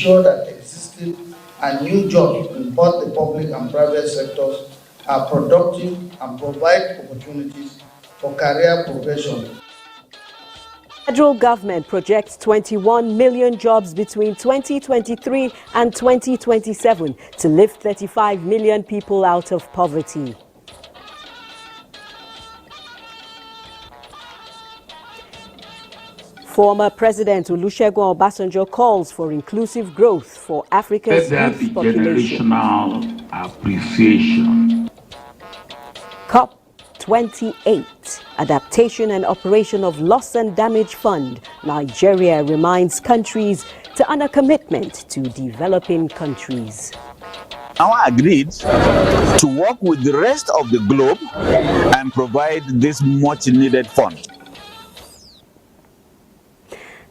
ensure that existing and new jobs in both the public and private sectors are productive and provide opportunities for career progression. Federal government projects 21 million jobs between 2023 and 2027 to lift 35 million people out of poverty. Former President Olusegun Obasanjo calls for inclusive growth for Africa's youth population. Generational appreciation. COP28, Adaptation and Operation of Loss and Damage Fund. Nigeria reminds countries to honor commitment to developing countries. Now agreed to work with the rest of the globe and provide this much needed fund.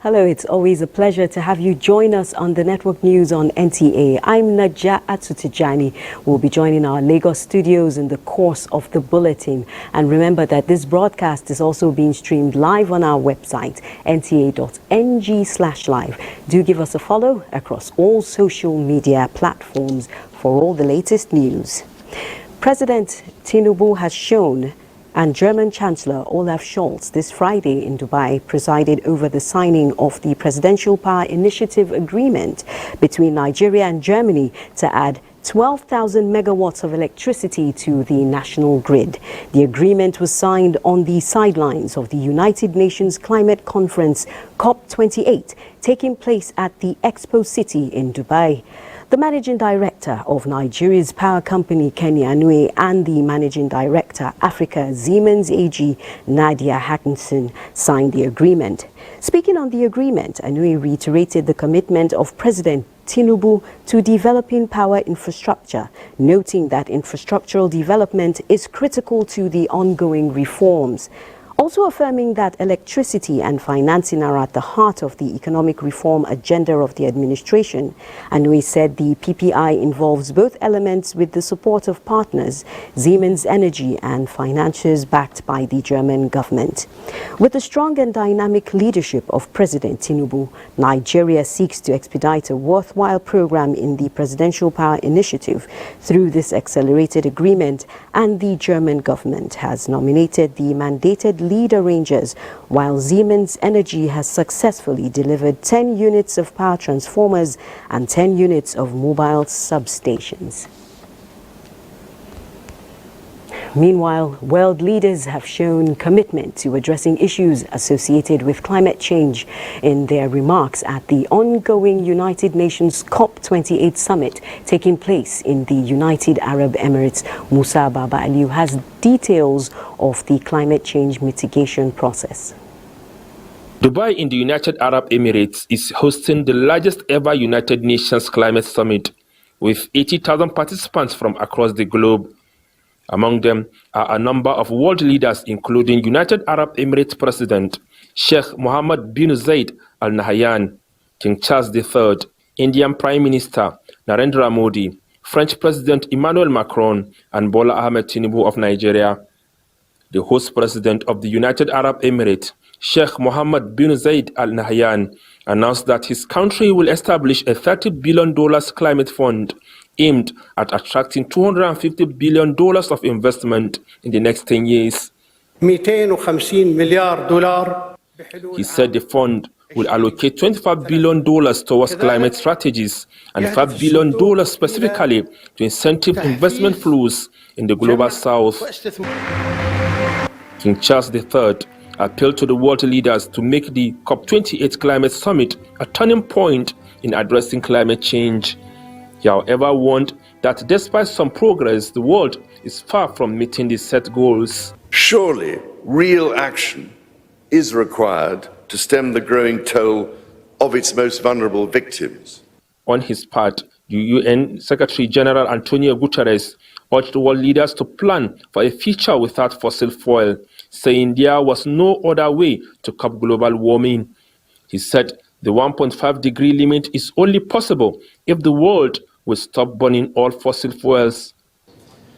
Hello, it's always a pleasure to have you join us on the Network News on NTA. I'm Naja Atutijani. We'll be joining our Lagos studios in the course of the bulletin. And remember that this broadcast is also being streamed live on our website, nta.ng/live. Do give us a follow across all social media platforms for all the latest news. President Tinubu has shown and German Chancellor Olaf Scholz this Friday in Dubai presided over the signing of the Presidential Power Initiative Agreement between Nigeria and Germany to add 12,000 megawatts of electricity to the national grid. The agreement was signed on the sidelines of the United Nations Climate Conference COP28 taking place at the Expo City in Dubai. The Managing Director of Nigeria's power company, Kenny Anue, and the Managing Director, Africa Siemens AG, Nadia Hackinson, signed the agreement. Speaking on the agreement, Anue reiterated the commitment of President Tinubu to developing power infrastructure, noting that infrastructural development is critical to the ongoing reforms. Also affirming that electricity and financing are at the heart of the economic reform agenda of the administration. Anue said the PPI involves both elements with the support of partners, Siemens Energy and financiers backed by the German government. With the strong and dynamic leadership of President Tinubu, Nigeria seeks to expedite a worthwhile program in the Presidential Power Initiative through this accelerated agreement, and the German government has nominated the mandated lead arrangers, while Siemens Energy has successfully delivered 10 units of power transformers and 10 units of mobile substations. Meanwhile, world leaders have shown commitment to addressing issues associated with climate change in their remarks at the ongoing United Nations COP28 summit taking place in the United Arab Emirates. Musa Baba Aliu has details of the climate change mitigation process. Dubai in the United Arab Emirates is hosting the largest ever United Nations Climate Summit with 80,000 participants from across the globe. Among them are a number of world leaders, including United Arab Emirates President Sheikh Mohammed bin Zayed Al Nahyan, King Charles III, Indian Prime Minister Narendra Modi, French President Emmanuel Macron, and Bola Ahmed Tinubu of Nigeria. The host president of the United Arab Emirates, Sheikh Mohammed bin Zayed Al Nahyan, announced that his country will establish a $30 billion climate fund aimed at attracting $250 billion of investment in the next 10 years. He said the fund will allocate $25 billion towards climate strategies and $5 billion specifically to incentive investment flows in the global south. King Charles III appealed to the world leaders to make the COP28 climate summit a turning point in addressing climate change. He, however, warned that despite some progress, the world is far from meeting the set goals. Surely, real action is required to stem the growing toll of its most vulnerable victims. On his part, the UN Secretary General Antonio Guterres urged world leaders to plan for a future without fossil fuel, saying there was no other way to curb global warming. He said the 1.5-degree limit is only possible if the world will stop burning all fossil fuels.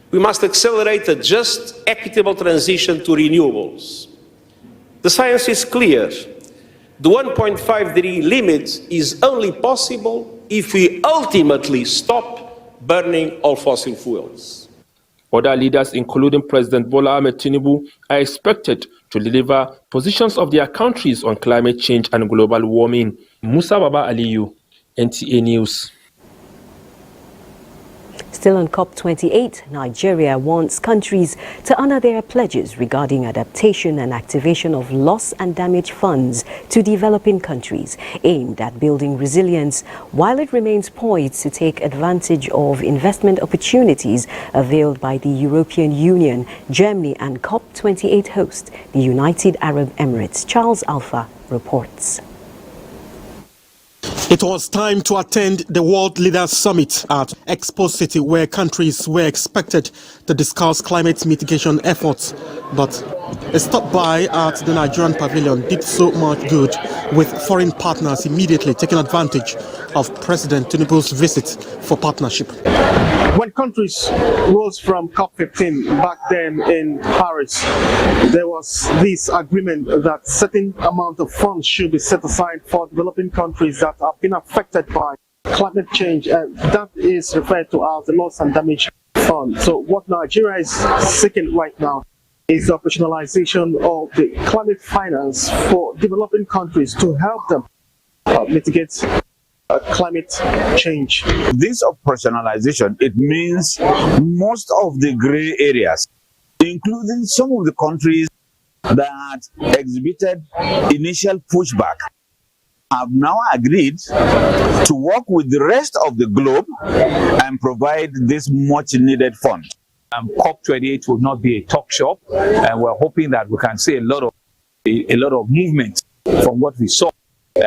We must accelerate a just, equitable transition to renewables. The science is clear. The 1.5-degree limit is only possible if we ultimately stop burning all fossil fuels. Other leaders, including President Bola Ahmed Tinubu, are expected to deliver positions of their countries on climate change and global warming. Musa Baba Aliyu, NTA News. Still on COP28, Nigeria wants countries to honor their pledges regarding adaptation and activation of loss and damage funds to developing countries aimed at building resilience, while it remains poised to take advantage of investment opportunities availed by the European Union, Germany and COP28 host, the United Arab Emirates. Charles Alpha reports. It was time to attend the World Leaders Summit at Expo City, where countries were expected to discuss climate mitigation efforts. But a stop by at the Nigerian pavilion did so much good, with foreign partners immediately taking advantage of President Tinubu's visit for partnership. When countries rose from COP15 back then in Paris, there was this agreement that certain amount of funds should be set aside for developing countries that have been affected by climate change, and that is referred to as the loss and damage fund. So what Nigeria is seeking right now is the operationalization of the climate finance for developing countries to help them mitigate climate change. This operationalization, it means most of the gray areas, including some of the countries that exhibited initial pushback, have now agreed to work with the rest of the globe and provide this much needed fund. COP28 will not be a talk shop, and we're hoping that we can see a lot of movement from what we saw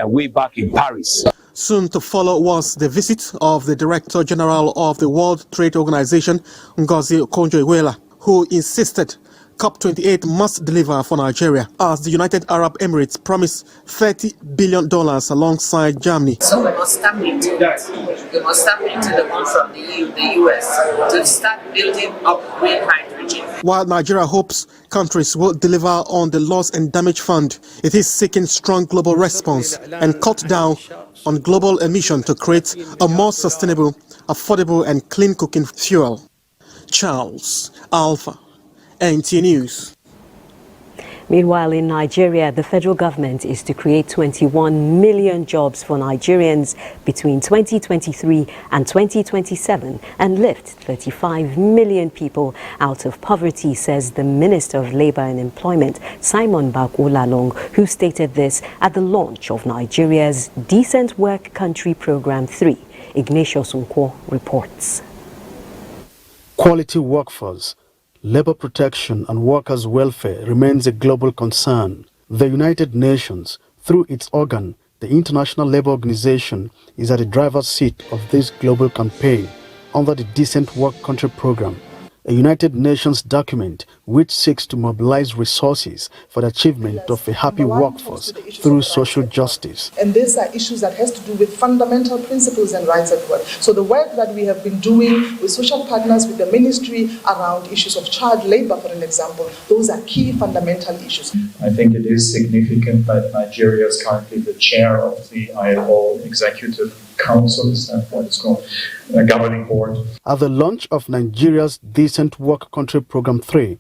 way back in Paris. Soon to follow was the visit of the Director General of the World Trade Organization, Ngozi Okonjo-Iweala, who insisted COP28 must deliver for Nigeria, as the United Arab Emirates promised $30 billion alongside Germany. So we must tap into it. We must tap into the one from the EU, the US, to start building up green hydrogen. While Nigeria hopes countries will deliver on the loss and damage fund, it is seeking strong global response and cut down on global emission to create a more sustainable, affordable and clean cooking fuel. Charles Alpha, NTA News. Meanwhile, in Nigeria, the federal government is to create 21 million jobs for Nigerians between 2023 and 2027 and lift 35 million people out of poverty, says the Minister of Labour and Employment, Simon Bagwolalong, who stated this at the launch of Nigeria's Decent Work Country Programme 3. Ignatius Nkwo reports. Quality workforce, labor protection and workers' welfare remains a global concern. The United Nations, through its organ, the International Labour Organization, is at the driver's seat of this global campaign under the Decent Work Country Programme, a United Nations document which seeks to mobilize resources for the achievement of a happy workforce through social justice. And these are issues that has to do with fundamental principles and rights at work. So the work that we have been doing with social partners, with the ministry around issues of child labor, for an example, those are key fundamental issues. I think it is significant that Nigeria is currently the chair of the ILO Executive Council, is that what it's called, governing board. At the launch of Nigeria's Decent Work Country Programme 3,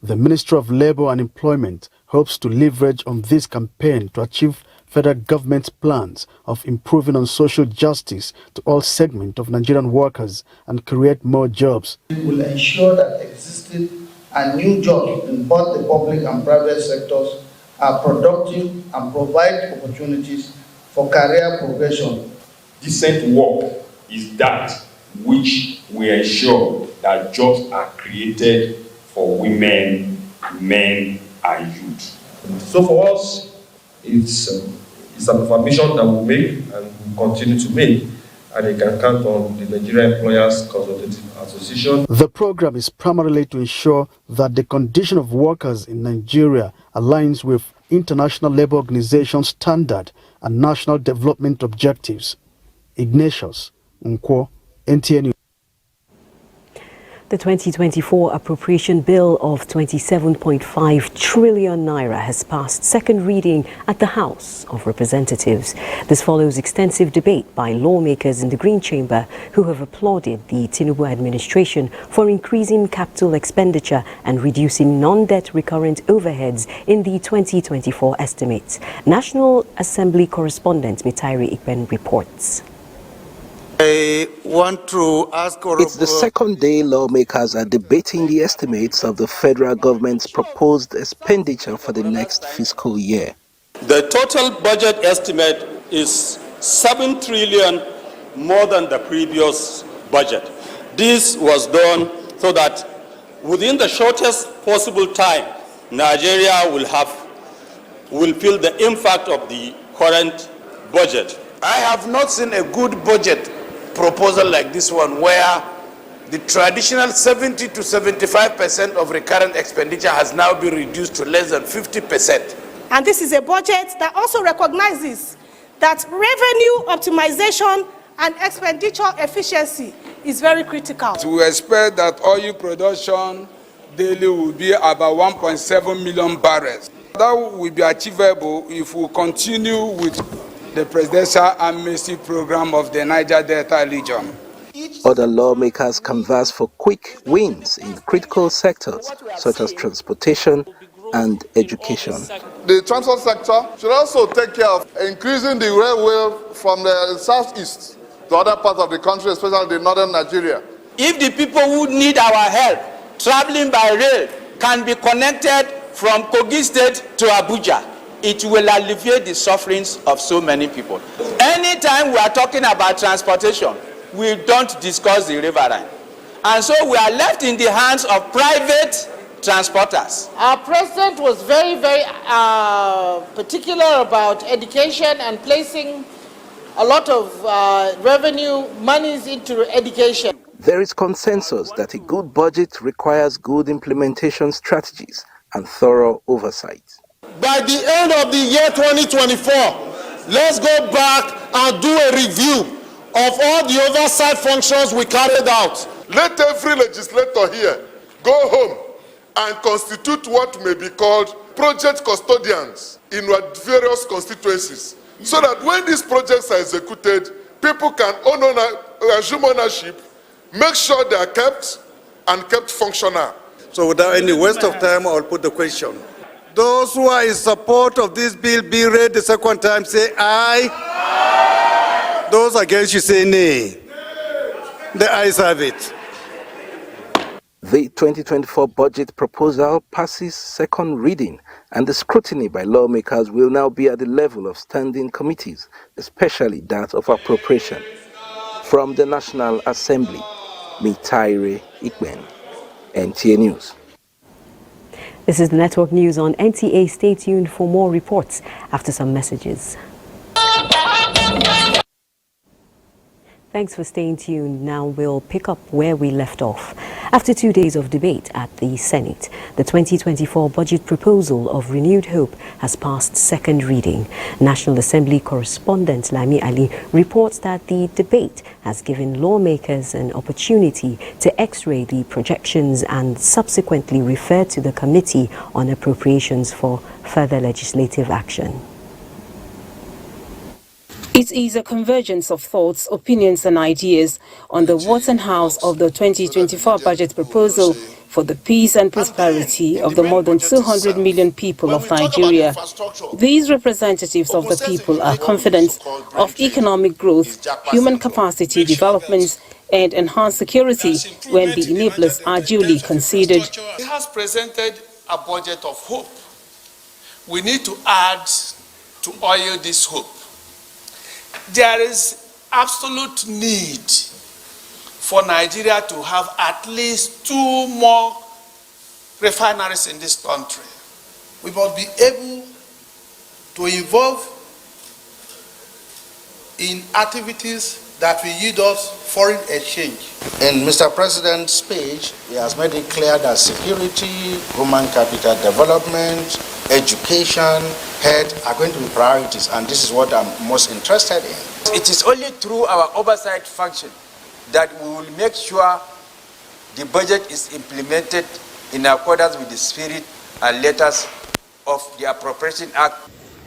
the Ministry of Labour and Employment hopes to leverage on this campaign to achieve federal government's plans of improving on social justice to all segments of Nigerian workers and create more jobs. It will ensure that existing and new jobs in both the public and private sectors are productive and provide opportunities for career progression. Decent work is that which will ensure that jobs are created for women, men, and youth. So for us, it's an affirmation that we'll make and we'll continue to make, and you can count on the Nigerian Employers Consultative Association. The program is primarily to ensure that the condition of workers in Nigeria aligns with International Labour Organization standard and national development objectives. Ignatius Nkwo, NTA News. The 2024 appropriation bill of 27.5 trillion naira has passed second reading at the House of Representatives. This follows extensive debate by lawmakers in the Green Chamber who have applauded the Tinubu administration for increasing capital expenditure and reducing non-debt recurrent overheads in the 2024 estimates. National Assembly correspondent Mitairi Ikben reports. I want to ask... It's the second day lawmakers are debating the estimates of the federal government's proposed expenditure for the next fiscal year. The total budget estimate is 7 trillion more than the previous budget. This was done so that within the shortest possible time, Nigeria will feel the impact of the current budget. I have not seen a good budget proposal like this one, where the traditional 70 to 75% of recurrent expenditure has now been reduced to less than 50%. And this is a budget that also recognizes that revenue optimization and expenditure efficiency is very critical. We expect that oil production daily will be about 1.7 million barrels. That will be achievable if we continue with the presidential amnesty program of the Niger Delta region. Other lawmakers canvass for quick wins in critical sectors such as transportation and education. The transport sector should also take care of increasing the railway from the southeast to other parts of the country, especially the northern Nigeria. If the people who need our help traveling by rail can be connected from Kogi State to Abuja, it will alleviate the sufferings of so many people. Anytime we are talking about transportation, we don't discuss the riverine. And so we are left in the hands of private transporters. Our president was very, very particular about education and placing a lot of revenue monies into education. There is consensus that a good budget requires good implementation strategies and thorough oversight. By the end of the year 2024, let's go back and do a review of all the oversight functions we carried out. Let every legislator here go home and constitute what may be called project custodians in various constituencies, so that when these projects are executed, people can assume ownership, make sure they are kept and kept functional. So without any waste of time, I'll put the question. Those who are in support of this bill be read the second time, say aye. Aye. Those against, you say nay. The ayes have it. The 2024 budget proposal passes second reading, and the scrutiny by lawmakers will now be at the level of standing committees, especially that of appropriation. From the National Assembly, Mitairi Ikben, NTA News. This is the network news on NTA. Stay tuned for more reports after some messages. Thanks for staying tuned. Now we'll pick up where we left off. After 2 days of debate at the Senate, the 2024 budget proposal of renewed hope has passed second reading. National Assembly correspondent Lami Ali reports that the debate has given lawmakers an opportunity to x-ray the projections and subsequently refer to the Committee on Appropriations for further legislative action. It is a convergence of thoughts, opinions and ideas on the what and hows of the 2024 budget proposal for the peace and prosperity of the more than 200 million people of Nigeria. These representatives of the people are confident of economic growth, human capacity development and enhanced security when the enablers are duly considered. He has presented a budget of hope. We need to add to oil this hope. There is absolute need for Nigeria to have at least 2 more refineries in this country. We must be able to involve in activities that will yield us foreign exchange. In Mr. President's speech, he has made it clear that security, human capital development, education, health are going to be priorities, and this is what I'm most interested in. It is only through our oversight function that we will make sure the budget is implemented in accordance with the spirit and letters of the Appropriation Act.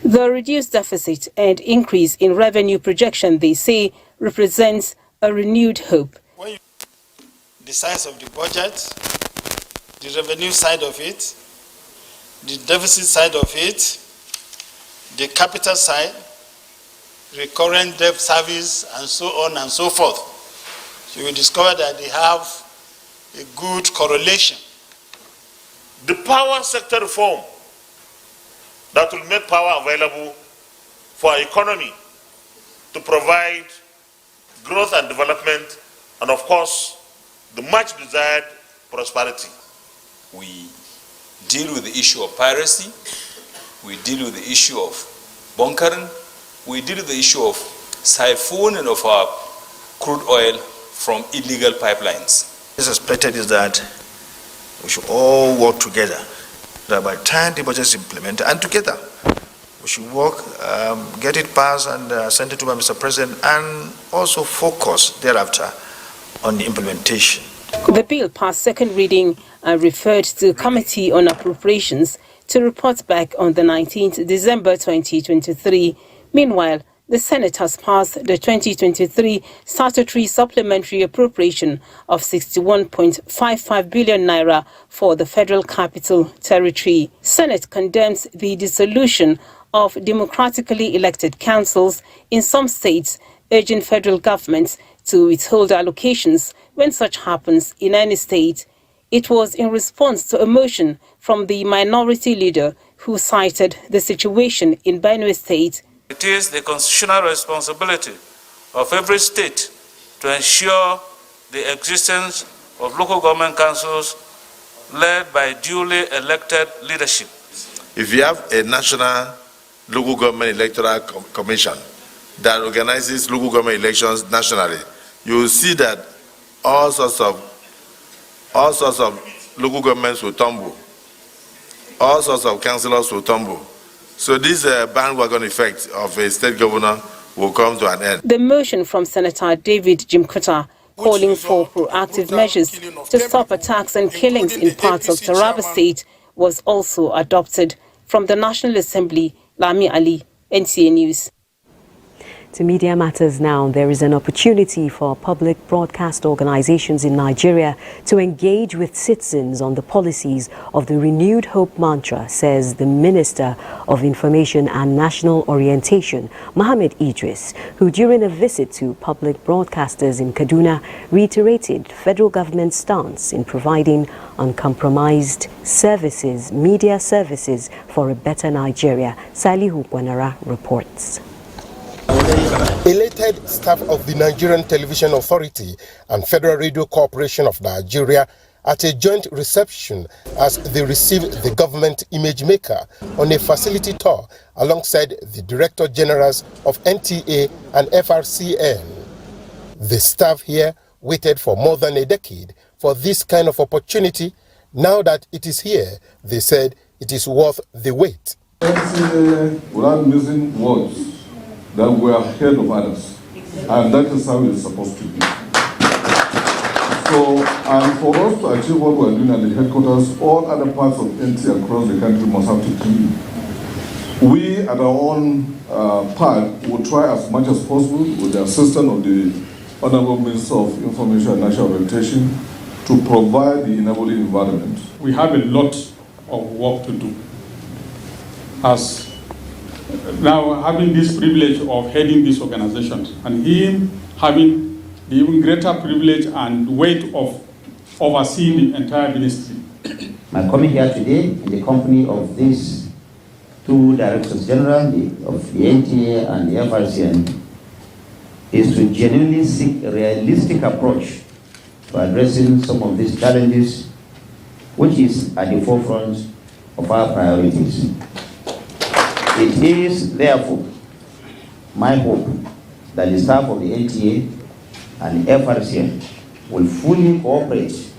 The reduced deficit and increase in revenue projection, they say, represents a renewed hope. When you the size of the budget, the revenue side of it, the deficit side of it, the capital side, recurrent debt service, and so on and so forth, you will discover that they have a good correlation. The power sector reform that will make power available for our economy to provide growth and development, and of course, the much desired prosperity. We deal with the issue of piracy, we deal with the issue of bunkering, we deal with the issue of siphoning of our crude oil from illegal pipelines. What is expected is that we should all work together, that by the time the budget is implemented, and together, we should work, get it passed and send it to Mr. President, and also focus thereafter on the implementation. The bill passed second reading and referred to Committee on Appropriations to report back on the 19th December 2023. Meanwhile, the Senate has passed the 2023 statutory supplementary appropriation of 61.55 billion naira for the Federal Capital Territory. Senate condemns the dissolution of democratically elected councils in some states, urging federal governments to withhold allocations when such happens in any state. It was in response to a motion from the minority leader who cited the situation in Benue State. It is the constitutional responsibility of every state to ensure the existence of local government councils led by duly elected leadership. If you have a national local government electoral commission that organizes local government elections nationally, you will see that all sorts of local governments will tumble, all sorts of councillors will tumble. So this bandwagon effect of a state governor will come to an end. The motion from Senator David Jimkuta calling for proactive measures to stop attacks and killings in parts of Taraba State was also adopted. From the National Assembly, Lami Ali, NTA News. To media matters now, there is an opportunity for public broadcast organizations in Nigeria to engage with citizens on the policies of the Renewed Hope mantra, says the Minister of Information and National Orientation, Mohammed Idris, who during a visit to public broadcasters in Kaduna reiterated federal government's stance in providing uncompromised services, media services for a better Nigeria. Salihu Gwanara reports. Elated staff of the Nigerian Television Authority and Federal Radio Corporation of Nigeria at a joint reception as they received the government image maker on a facility tour alongside the Director Generals of NTA and FRCN. The staff here waited for more than a decade for this kind of opportunity. Now that it is here, they said it is worth the wait. NTA, without missing words, that we are ahead of others, and that is how it's supposed to be. So, and for us to achieve what we are doing at the headquarters, all other parts of NTA across the country must have to tune in. We, at our own part, will try as much as possible with the assistance of the Honorable Minister of Information and National Orientation to provide the enabling environment. We have a lot of work to do. As now having this privilege of heading these organizations, and him having the even greater privilege and weight of overseeing the entire ministry. My coming here today in the company of these two Directors General of the NTA and the FRCN is to genuinely seek a realistic approach to addressing some of these challenges, which is at the forefront of our priorities. It is, therefore, my hope that the staff of the NTA and the FRCN will fully cooperate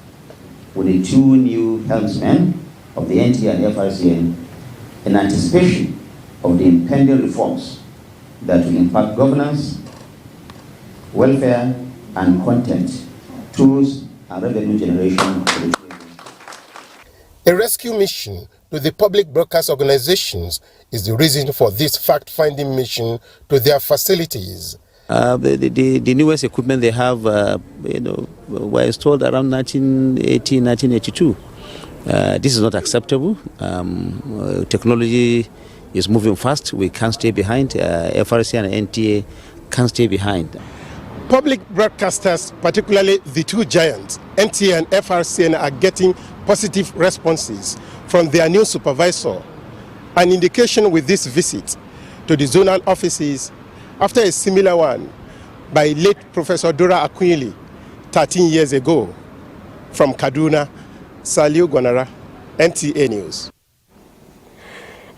with the two new helmsmen of the NTA and FRCN in anticipation of the impending reforms that will impact governance, welfare, and content, tools, and revenue generation. A rescue mission to the public broadcast organizations is the reason for this fact-finding mission to their facilities. The newest equipment they have, were installed around 1980, 1982. This is not acceptable. Technology is moving fast. We can't stay behind. FRC and NTA can't stay behind. Public broadcasters, particularly the two giants, NTA and FRCN, are getting positive responses from their new supervisor. An indication with this visit to the zonal offices after a similar one by late Professor Dora Akwili 13 years ago. From Kaduna, Saliu Gwanara, NTA News.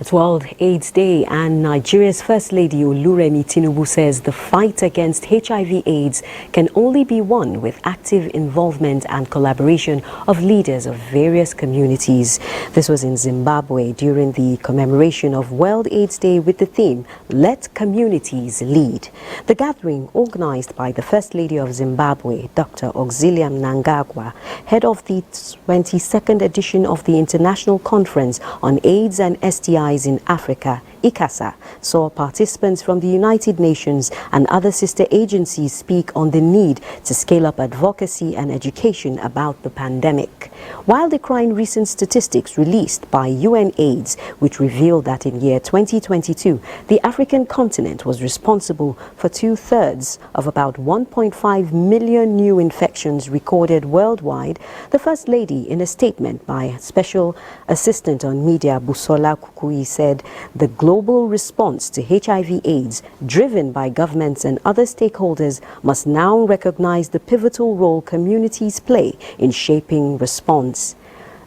It's World AIDS Day, and Nigeria's First Lady Oluremi Tinubu says the fight against HIV/AIDS can only be won with active involvement and collaboration of leaders of various communities. This was in Zimbabwe during the commemoration of World AIDS Day with the theme, Let Communities Lead. The gathering, organized by the First Lady of Zimbabwe, Dr. Auxilium Mnangagwa, head of the 22nd edition of the International Conference on AIDS and STIs in Africa, ICASA, saw participants from the United Nations and other sister agencies speak on the need to scale up advocacy and education about the pandemic, while decrying recent statistics released by UNAIDS, which revealed that in year 2022, the African continent was responsible for 2/3 of about 1.5 million new infections recorded worldwide. The First Lady, in a statement by Special Assistant on Media Busola Kukui, said the global response to HIV/AIDS, driven by governments and other stakeholders, must now recognize the pivotal role communities play in shaping response.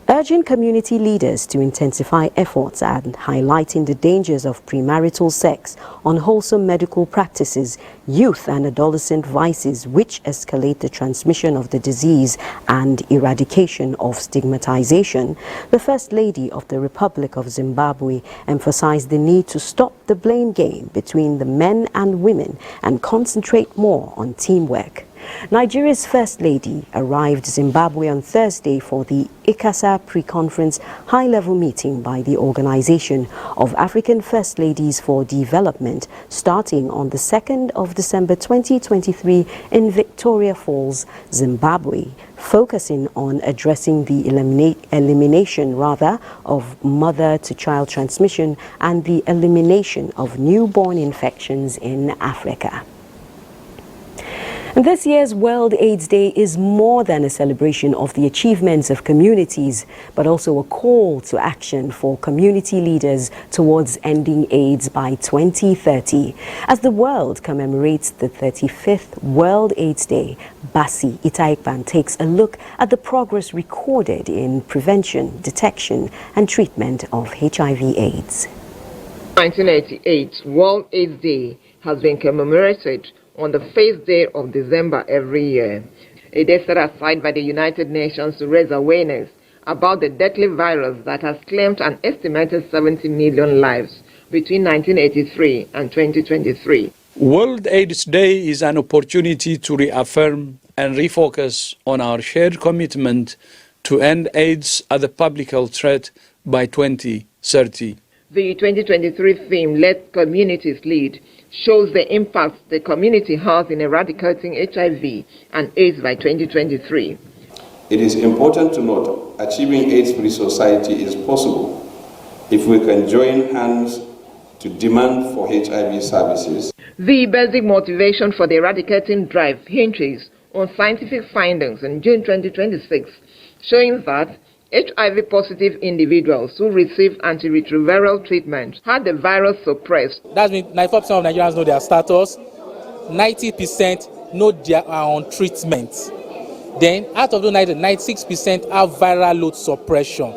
Urging community leaders to intensify efforts and highlighting the dangers of premarital sex, unwholesome medical practices, youth and adolescent vices which escalate the transmission of the disease, and eradication of stigmatization, the First Lady of the Republic of Zimbabwe emphasized the need to stop the blame game between the men and women and concentrate more on teamwork. Nigeria's First Lady arrived Zimbabwe on Thursday for the ICASA pre-conference high-level meeting by the Organization of African First Ladies for Development, starting on the 2nd of December 2023 in Victoria Falls, Zimbabwe, focusing on addressing the elimination of mother-to-child transmission and the elimination of newborn infections in Africa. And this year's World AIDS Day is more than a celebration of the achievements of communities, but also a call to action for community leaders towards ending AIDS by 2030. As the world commemorates the 35th World AIDS Day, Basi Itaikban takes a look at the progress recorded in prevention, detection, and treatment of HIV/AIDS. 1988 World AIDS Day has been commemorated on the 1st day of December every year, a day set aside by the United Nations to raise awareness about the deadly virus that has claimed an estimated 70 million lives between 1983 and 2023. World AIDS Day is an opportunity to reaffirm and refocus on our shared commitment to end AIDS as a public health threat by 2030. The 2023 theme, Let Communities Lead, shows the impact the community has in eradicating HIV and AIDS by 2023. It is important to note achieving AIDS-free society is possible if we can join hands to demand for HIV services. The basic motivation for the eradicating drive hinges on scientific findings in June 2026, showing that HIV-positive individuals who receive antiretroviral treatment had the virus suppressed. That means 94% of Nigerians know their status, 90% know they are on treatment. Then, out of those 96% have viral load suppression.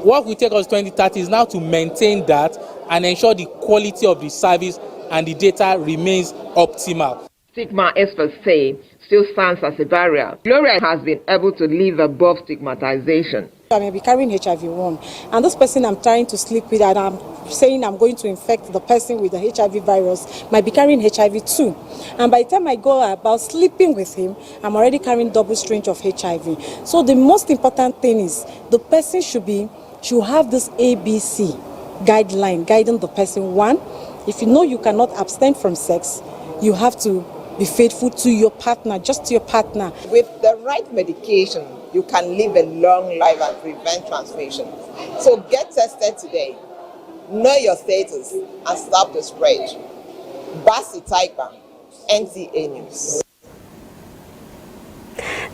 What will take us 2030 is now to maintain that and ensure the quality of the service and the data remains optimal. Stigma, experts say, still stands as a barrier. Gloria has been able to live above stigmatization. I may be carrying HIV-1, and this person I'm trying to sleep with, and I'm saying I'm going to infect the person with the HIV virus might be carrying HIV too. And by the time I go about sleeping with him, I'm already carrying double strand of HIV. So the most important thing is the person should have this ABC guideline guiding the person. One, if you know you cannot abstain from sex, you have to be faithful to your partner, just to your partner. With the right medication, you can live a long life and prevent transmission. So get tested today, know your status, and stop the spread. Basi Taipa, NTA News.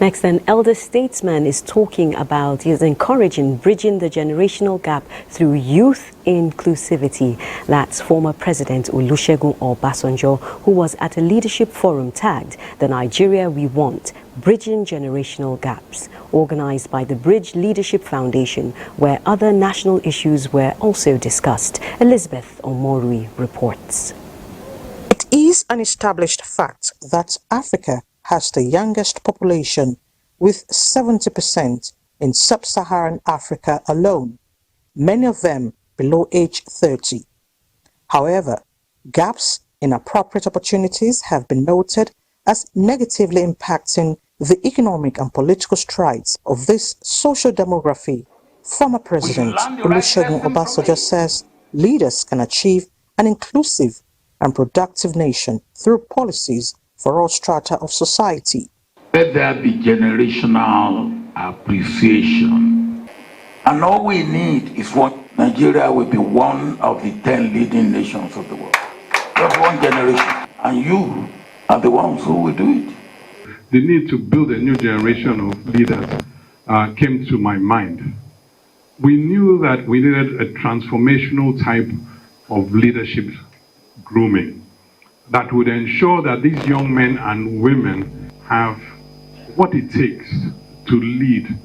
Next, an elder statesman is talking about, he is encouraging bridging the generational gap through youth inclusivity. That's former President Olusegun Obasanjo, who was at a leadership forum tagged "The Nigeria We Want, Bridging Generational Gaps," organized by the Bridge Leadership Foundation, where other national issues were also discussed. Elizabeth Omorui reports. It is an established fact that Africa has the youngest population, with 70% in sub-Saharan Africa alone, many of them below age 30. However, gaps in appropriate opportunities have been noted as negatively impacting the economic and political strides of this social demography. Former President Olusegun Obasanjo says leaders can achieve an inclusive and productive nation through policies for all strata of society. Let there be generational appreciation. And all we need is what Nigeria will be one of the 10 leading nations of the world. Just one generation. And you are the ones who will do it. The need to build a new generation of leaders came to my mind. We knew that we needed a transformational type of leadership grooming that would ensure that these young men and women have what it takes to lead.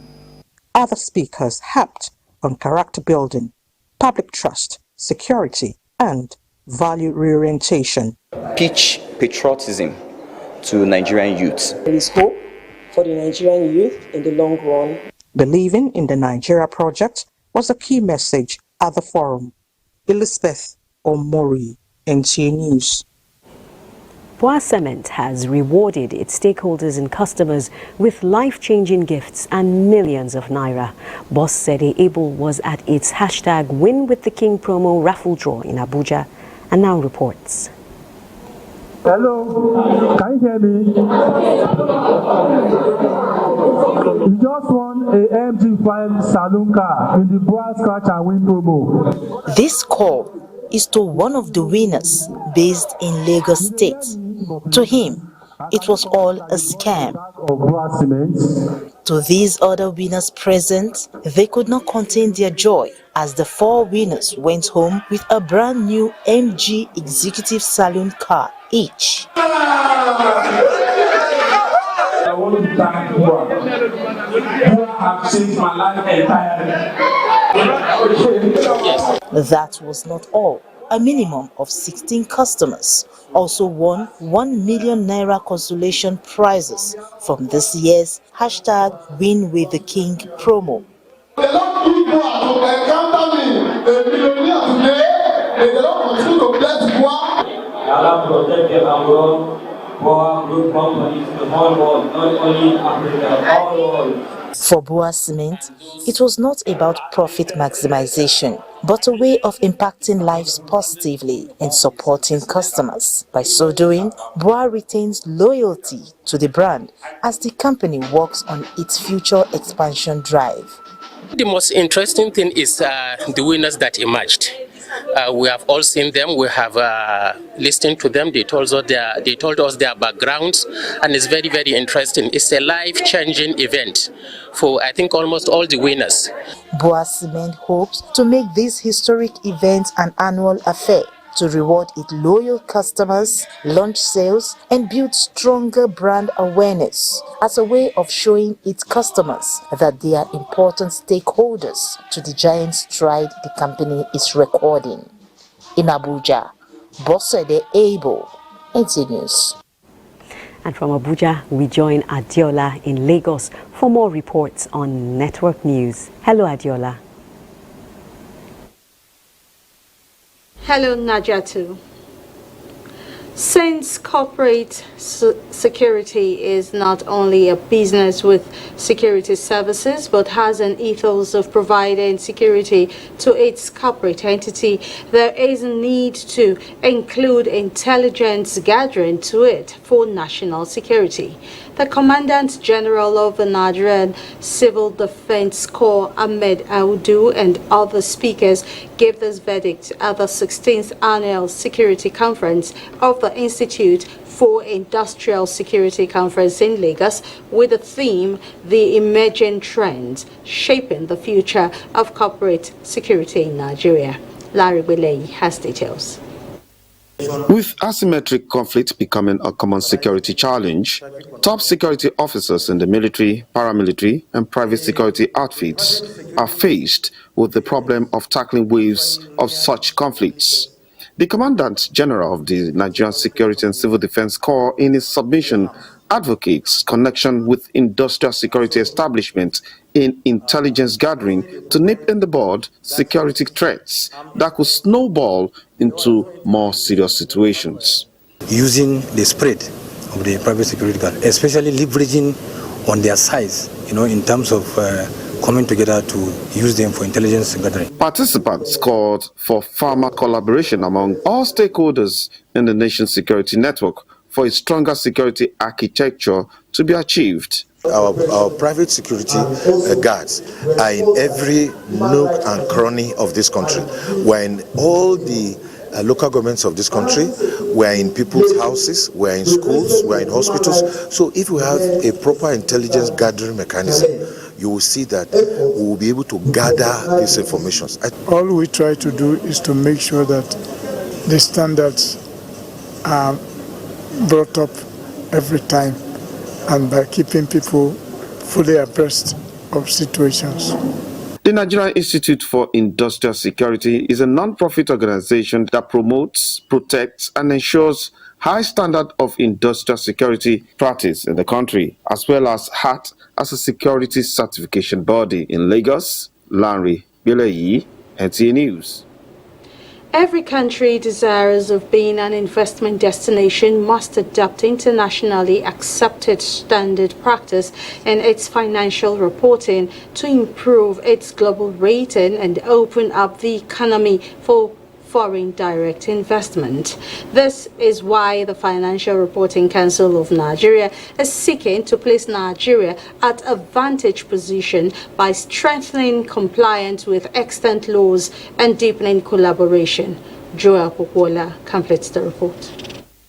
Other speakers harped on character building, public trust, security, and value reorientation. Teach patriotism to Nigerian youths. There is hope for the Nigerian youth in the long run. Believing in the Nigeria project was a key message at the forum. Elizabeth Omori, NTA News. Boa Cement has rewarded its stakeholders and customers with life-changing gifts and millions of naira. Boss Sede Abel was at its #Win with the King promo raffle draw in Abuja and now reports. Hello, can you hear me? You just won a MG5 saloon car in the Boa Scratch and Win promo. This call is to one of the winners based in Lagos State. To him, it was all a scam. To these other winners present, they could not contain their joy as the 4 winners went home with a brand new MG Executive Saloon car each. I want to thank you. You have changed my life entirely. That was not all. A minimum of 16 customers also won 1 million naira consolation prizes from this year's #Win with the King promo. The Lord people to encounter me, a millionaire today, and the Lord continue to bless you. Allah protect them abroad, for good companies, the whole world, not only in Africa, all world. For Boa Cement, it was not about profit maximization, but a way of impacting lives positively and supporting customers. By so doing, Boa retains loyalty to the brand as the company works on its future expansion drive. The most interesting thing is the winners that emerged. We have all seen them. We have listened to them. They told us their backgrounds, and it's very, very interesting. It's a life-changing event for, I think, almost all the winners. Boa Cement hopes to make this historic event an annual affair to reward its loyal customers, launch sales, and build stronger brand awareness as a way of showing its customers that they are important stakeholders to the giant stride the company is recording. In Abuja, Bosede Abel, NTA News. And from Abuja, we join Adiola in Lagos for more reports on Network News. Hello, Adiola. Hello, Najatu. Since corporate security is not only a business with security services but has an ethos of providing security to its corporate entity, there is a need to include intelligence gathering to it for national security. The Commandant General of the Nigerian Civil Defense Corps, Ahmed Audu, and other speakers gave this verdict at the 16th Annual Security Conference of the Institute for Industrial Security Conference in Lagos, with the theme, The Emerging Trends Shaping the Future of Corporate Security in Nigeria. Larry Wiley has details. With asymmetric conflict becoming a common security challenge, top security officers in the military, paramilitary, and private security outfits are faced with the problem of tackling waves of such conflicts. The Commandant General of the Nigerian Security and Civil Defense Corps, in his submission, advocates connection with industrial security establishment in intelligence gathering to nip in the bud security threats that could snowball into more serious situations. Using the spread of the private security guard, especially leveraging on their size, in terms of coming together to use them for intelligence gathering. Participants called for firmer collaboration among all stakeholders in the nation's security network for a stronger security architecture to be achieved. Our private security guards are in every nook and cranny of this country. We're in all the local governments of this country, we're in people's houses, we're in schools, we're in hospitals. So if we have a proper intelligence gathering mechanism, you will see that we will be able to gather these information. All we try to do is to make sure that the standards are brought up every time, and by keeping people fully abreast of situations. The Nigerian Institute for Industrial Security is a non-profit organization that promotes, protects, and ensures high standard of industrial security practice in the country, as well as HAT as a security certification body. In Lagos, Larry Wiley, NTA News. Every country desirous of being an investment destination must adopt internationally accepted standard practice in its financial reporting to improve its global rating and open up the economy for foreign direct investment. This is why the Financial Reporting Council of Nigeria is seeking to place Nigeria at a vantage position by strengthening compliance with extant laws and deepening collaboration. Joel Popola completes the report.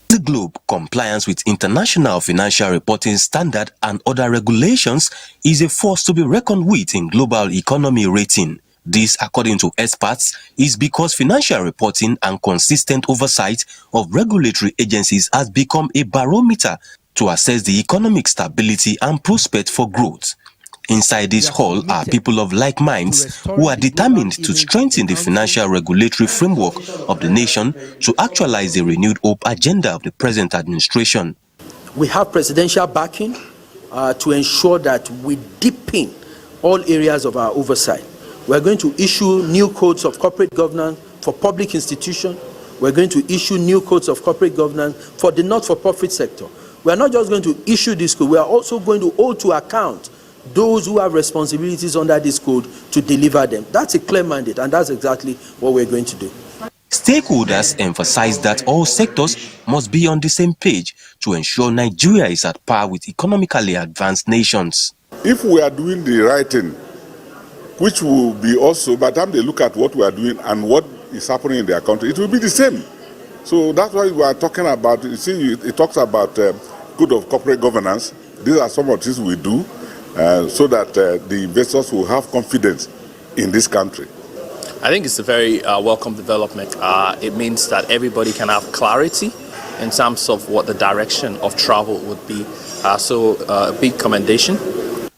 The globe, compliance with international financial reporting standard and other regulations is a force to be reckoned with in global economy rating. This, according to experts, is because financial reporting and consistent oversight of regulatory agencies has become a barometer to assess the economic stability and prospect for growth. Inside this hall are people of like minds who are determined to strengthen the financial regulatory framework of the nation to actualize the renewed hope agenda of the present administration. We have presidential backing to ensure that we deepen all areas of our oversight. We're going to issue new codes of corporate governance for public institutions. We're going to issue new codes of corporate governance for the not-for-profit sector. We're not just going to issue this code, we are also going to hold to account those who have responsibilities under this code to deliver them. That's a clear mandate, and that's exactly what we're going to do. Stakeholders emphasize that all sectors must be on the same page to ensure Nigeria is at par with economically advanced nations. If we are doing the right thing, which will be also, by the time they look at what we are doing and what is happening in their country, it will be the same. So that's why we are talking about, you see, it talks about good of corporate governance. These are some of the things we do so that the investors will have confidence in this country. I think it's a very welcome development. It means that everybody can have clarity in terms of what the direction of travel would be. So a big commendation.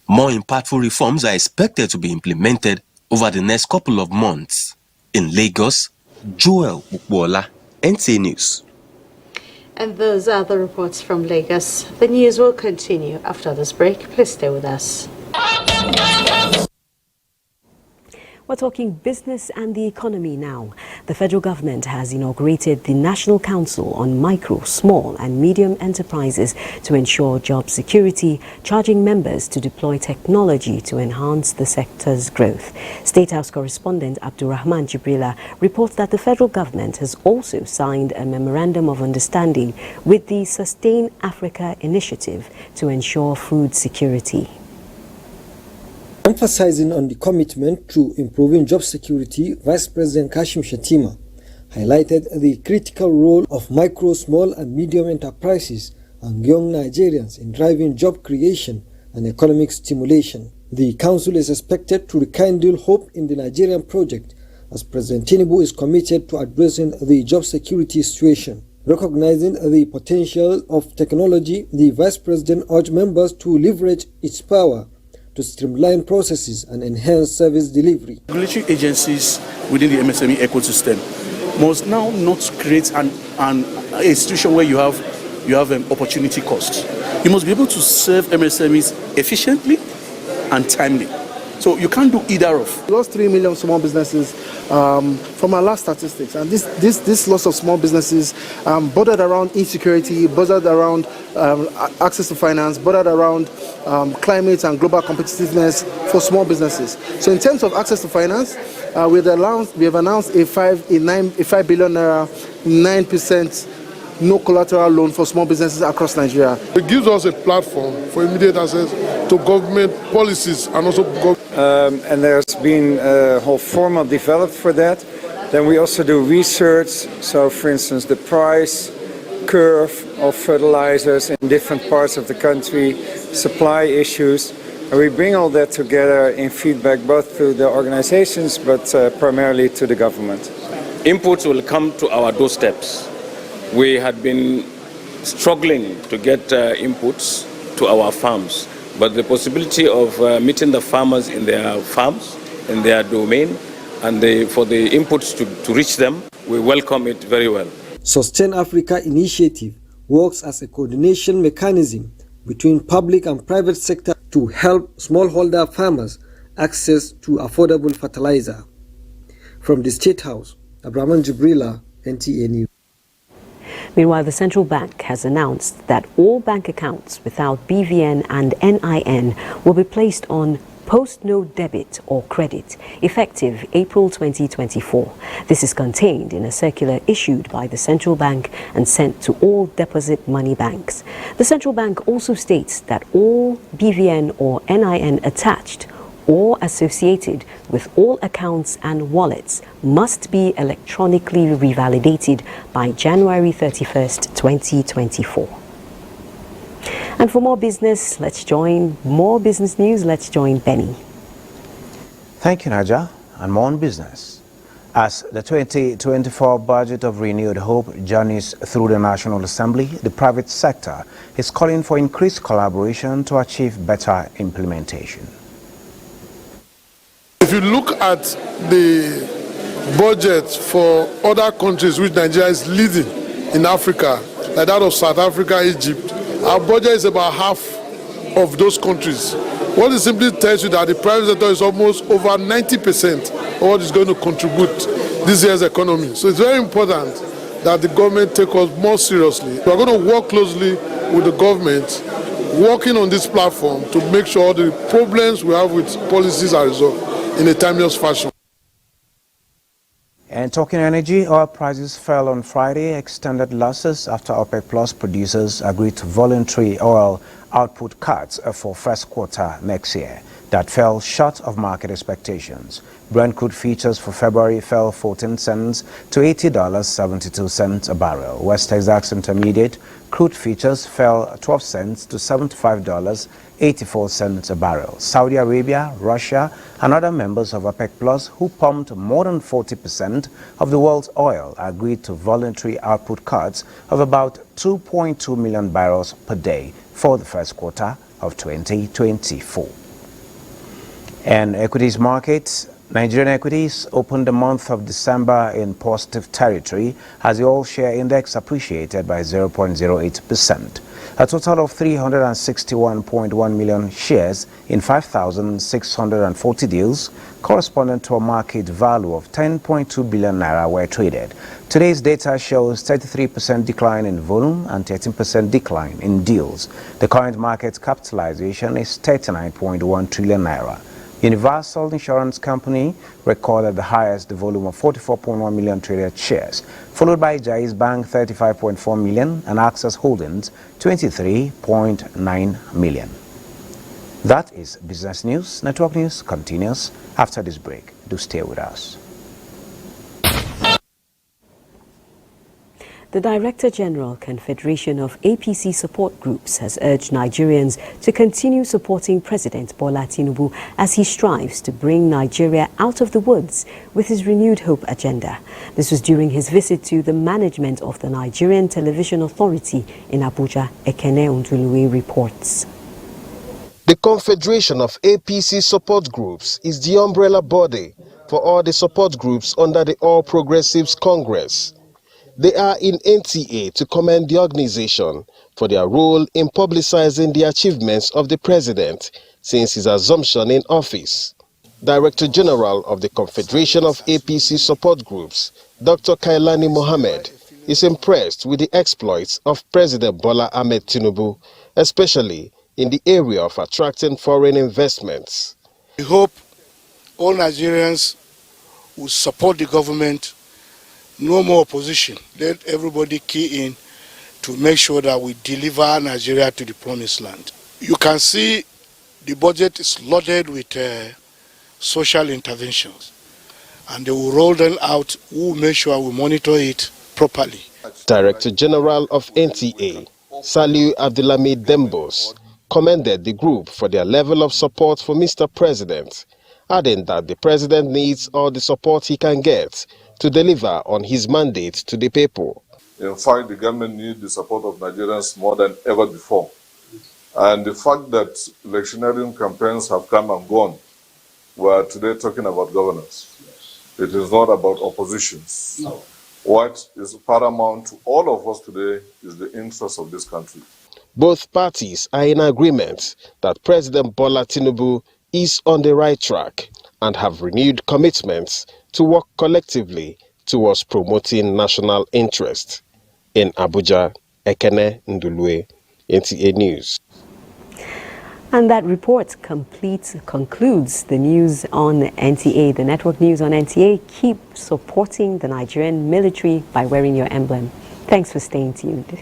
More impactful reforms are expected to be implemented over the next couple of months. In Lagos, Joel Ukwola, NTA News. And those are the reports from Lagos. The news will continue after this break. Please stay with us. We're talking business and the economy now. The federal government has inaugurated the National Council on Micro, Small and Medium Enterprises to ensure job security, charging members to deploy technology to enhance the sector's growth. State House correspondent Abdurrahman Jibrila reports that the federal government has also signed a memorandum of understanding with the Sustain Africa initiative to ensure food security. Emphasizing on the commitment to improving job security, Vice President Kashim Shettima highlighted the critical role of micro, small and medium enterprises and young Nigerians in driving job creation and economic stimulation. The council is expected to rekindle hope in the Nigerian project as President Tinubu is committed to addressing the job security situation. Recognizing the potential of technology, the Vice President urged members to leverage its power to streamline processes and enhance service delivery. Regulatory agencies within the MSME ecosystem must now not create an institution where you have opportunity cost. You must be able to serve MSMEs efficiently and timely. So you can't do either of. We lost 3 million small businesses from our last statistics, and this loss of small businesses bordered around insecurity, bordered around access to finance, bordered around climate and global competitiveness for small businesses. So in terms of access to finance, we have announced a 5 billion naira, 9% no collateral loan for small businesses across Nigeria. It gives us a platform for immediate access to government policies and also and there's been a whole format developed for that. Then we also do research. So for instance, the price curve of fertilizers in different parts of the country, supply issues. And we bring all that together in feedback both to the organizations but primarily to the government. Inputs will come to our doorsteps. We had been struggling to get inputs to our farms, but the possibility of meeting the farmers in their farms, in their domain, and for the inputs to reach them, we welcome it very well. Sustain Africa initiative works as a coordination mechanism between public and private sector to help smallholder farmers access to affordable fertilizer. From the State House, Abdurrahman Jibrila, NTA News. Meanwhile, the central bank has announced that all bank accounts without BVN and NIN will be placed on post-no debit or credit, effective April 2024. This is contained in a circular issued by the central bank and sent to all deposit money banks. The central bank also states that all BVN or NIN attached or associated with all accounts and wallets must be electronically revalidated by January 31st, 2024. And for more business news, let's join Benny. Thank you, Naja. And more on business. As the 2024 budget of renewed hope journeys through the National Assembly, the private sector is calling for increased collaboration to achieve better implementation. If you look at the budget for other countries which Nigeria is leading in Africa, like that of South Africa, Egypt, our budget is about half of those countries. What it simply tells you that the private sector is almost over 90% of what is going to contribute this year's economy. So it's very important that the government take us more seriously. We are going to work closely with the government, working on this platform to make sure the problems we have with policies are resolved in a timeless fashion. And talking energy, oil prices fell on Friday, extended losses after OPEC Plus producers agreed to voluntary oil output cuts for first quarter next year. That fell short of market expectations. Brent crude futures for February fell 14 cents to $80.72 a barrel. West Texas Intermediate crude futures fell 12 cents to $75.84 a barrel. Saudi Arabia, Russia, and other members of OPEC Plus who pumped more than 40% of the world's oil agreed to voluntary output cuts of about 2.2 million barrels per day for the first quarter of 2024. And equities markets, Nigerian equities opened the month of December in positive territory as the all-share index appreciated by 0.08%. A total of 361.1 million shares in 5,640 deals, corresponding to a market value of 10.2 billion naira, were traded. Today's data shows 33% decline in volume and 13% decline in deals. The current market capitalization is 39.1 trillion naira. Universal Insurance Company recorded the highest volume of 44.1 million traded shares, followed by Jais Bank 35.4 million and Access Holdings 23.9 million. That is Business News. Network News continues after this break. Do stay with us. The Director General, Confederation of APC Support Groups, has urged Nigerians to continue supporting President Bola Tinubu as he strives to bring Nigeria out of the woods with his renewed hope agenda. This was during his visit to the management of the Nigerian Television Authority in Abuja. Ekene Undulue reports. The Confederation of APC Support Groups is the umbrella body for all the support groups under the All Progressives Congress. They are in NTA to commend the organization for their role in publicizing the achievements of the president since his assumption in office. Director General of the Confederation of APC Support Groups, Dr. Kailani Mohammed, is impressed with the exploits of President Bola Ahmed Tinubu, especially in the area of attracting foreign investments. We hope all Nigerians will support the government. No more opposition. Let everybody key in to make sure that we deliver Nigeria to the promised land. You can see the budget is loaded with social interventions, and they will roll them out. We will make sure we monitor it properly. Director General of NTA, Saliu Abdulhamid Dembos, commended the group for their level of support for Mr. President, adding that the president needs all the support he can get to deliver on his mandate to the people. In fact, the government needs the support of Nigerians more than ever before. And the fact that electioneering campaigns have come and gone, we are today talking about governance. It is not about oppositions. No. What is paramount to all of us today is the interest of this country. Both parties are in agreement that President Bola Tinubu is on the right track and have renewed commitments to work collectively towards promoting national interest. In Abuja, Ekene Ndulue, NTA News. And that report concludes the news on NTA, the network news on NTA. Keep supporting the Nigerian military by wearing your emblem. Thanks for staying tuned.